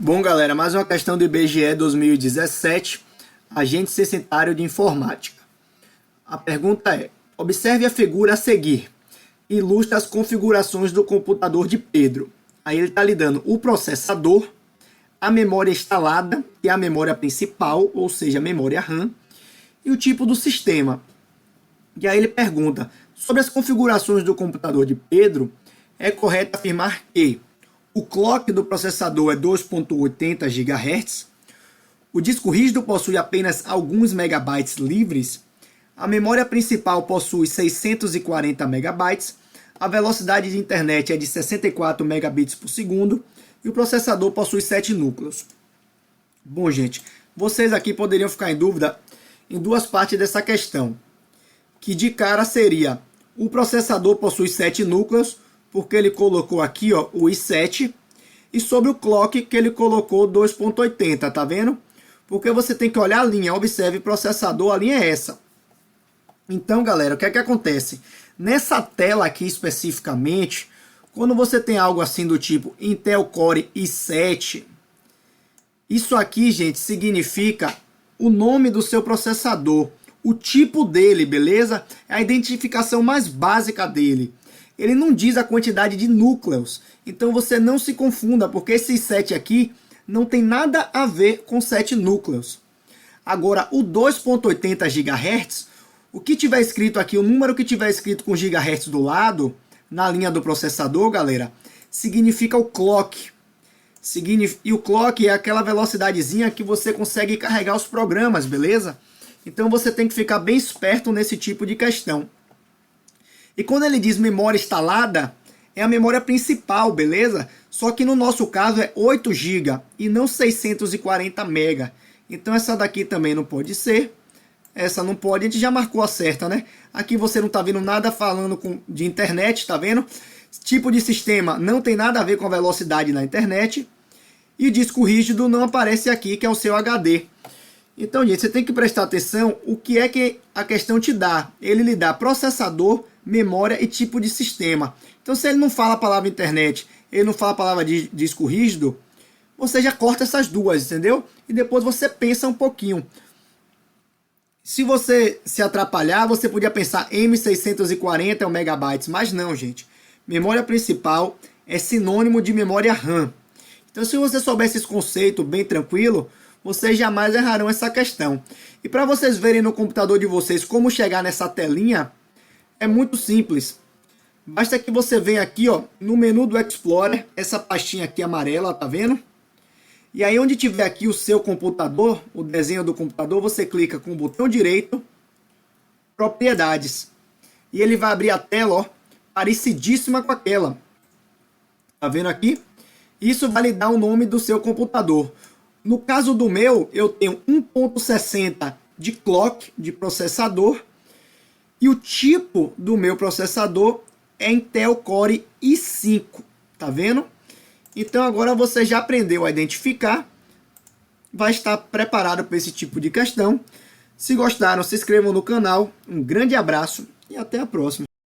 Bom, galera, mais uma questão do IBGE 2017, Agente Censitário de Informática. A pergunta é: observe a figura a seguir. Ilustra as configurações do computador de Pedro. Aí ele está lhe dando o processador, a memória instalada, que é a memória principal, ou seja, a memória RAM, e o tipo do sistema. E aí ele pergunta: sobre as configurações do computador de Pedro, é correto afirmar que o clock do processador é 2.80 GHz, o disco rígido possui apenas alguns megabytes livres, a memória principal possui 640 megabytes, a velocidade de internet é de 64 megabits por segundo e o processador possui 7 núcleos. Bom, gente, vocês aqui poderiam ficar em dúvida em duas partes dessa questão, que de cara seria: o processador possui 7 núcleos, porque ele colocou aqui ó, o i7, e sobre o clock que ele colocou 2.80, tá vendo? Porque você tem que olhar a linha, observe processador, a linha é essa. Então, galera, o que é que acontece? Nessa tela aqui especificamente, quando você tem algo assim do tipo Intel Core i7, isso aqui, gente, significa o nome do seu processador, o tipo dele, beleza? É a identificação mais básica dele. Ele não diz a quantidade de núcleos, então você não se confunda, porque esse 7 aqui não tem nada a ver com 7 núcleos. Agora, o 2.80 GHz, o que tiver escrito aqui, o número que tiver escrito com GHz do lado, na linha do processador, galera, significa o clock. E o clock é aquela velocidadezinha que você consegue carregar os programas, beleza? Então você tem que ficar bem esperto nesse tipo de questão. E quando ele diz memória instalada, é a memória principal, beleza? Só que no nosso caso é 8 GB e não 640 MB. Então essa daqui também não pode ser. Essa não pode, a gente já marcou a certa, né? Aqui você não está vendo nada falando de internet, tá vendo? Tipo de sistema não tem nada a ver com a velocidade na internet. E o disco rígido não aparece aqui, que é o seu HD. Então, gente, você tem que prestar atenção o que é que a questão te dá. Ele lhe dá processador, memória e tipo de sistema. Então, se ele não fala a palavra internet, ele não fala a palavra de disco rígido, você já corta essas duas, entendeu? E depois você pensa um pouquinho. Se você se atrapalhar, você podia pensar M640 é um megabytes, mas não, gente. Memória principal é sinônimo de memória RAM. Então, se você soubesse esse conceito bem tranquilo, vocês jamais errarão essa questão. E para vocês verem no computador de vocês como chegar nessa telinha, é muito simples. Basta que você venha aqui ó, no menu do Explorer, essa pastinha aqui amarela, tá vendo? E aí onde tiver aqui o seu computador, o desenho do computador, você clica com o botão direito, Propriedades. E ele vai abrir a tela, ó, parecidíssima com aquela. Tá vendo aqui? Isso vai lhe dar o nome do seu computador. No caso do meu, eu tenho 1.60 de clock, de processador, e o tipo do meu processador é Intel Core i5, tá vendo? Então agora você já aprendeu a identificar, vai estar preparado para esse tipo de questão. Se gostaram, se inscrevam no canal, um grande abraço e até a próxima.